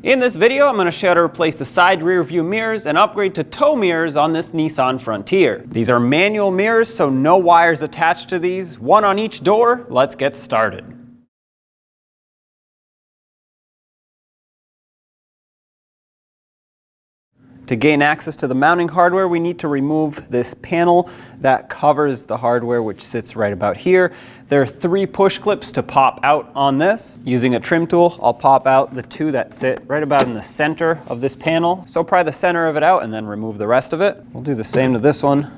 In this video, I'm going to show how to replace the side rear view mirrors and upgrade to tow mirrors on this Nissan Frontier. These are manual mirrors, so no wires attached to these, one on each door. Let's get started. To gain access to the mounting hardware, we need to remove this panel that covers the hardware, which sits right about here. There are 3 push clips to pop out on this. Using a trim tool, I'll pop out the 2 that sit right about in the center of this panel. So pry the center of it out and then remove the rest of it. We'll do the same to this one.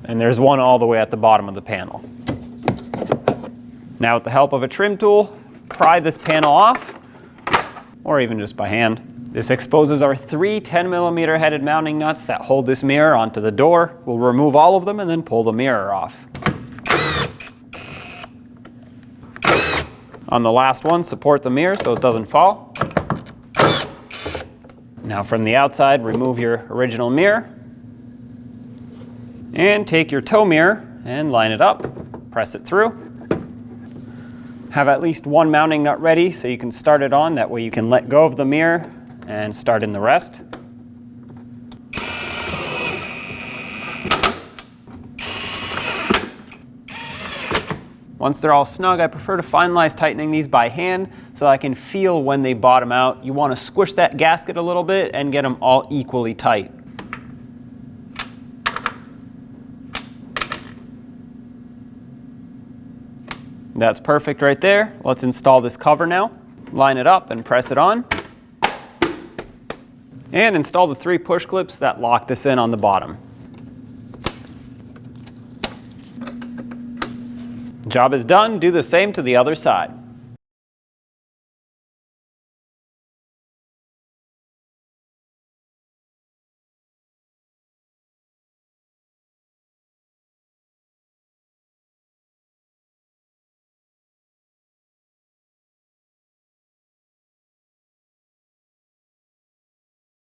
And there's one all the way at the bottom of the panel. Now with the help of a trim tool, pry this panel off, or even just by hand. This exposes our 3 10mm headed mounting nuts that hold this mirror onto the door. We'll remove all of them and then pull the mirror off. On the last one, support the mirror so it doesn't fall. Now from the outside, remove your original mirror. And take your tow mirror and line it up. Press it through. Have at least one mounting nut ready so you can start it on. That way you can let go of the mirror and start in the rest. Once they're all snug, I prefer to finalize tightening these by hand so I can feel when they bottom out. You want to squish that gasket a little bit and get them all equally tight. That's perfect right there. Let's install this cover now. Line it up and press it on. And install the 3 push clips that lock this in on the bottom. Job is done. Do the same to the other side.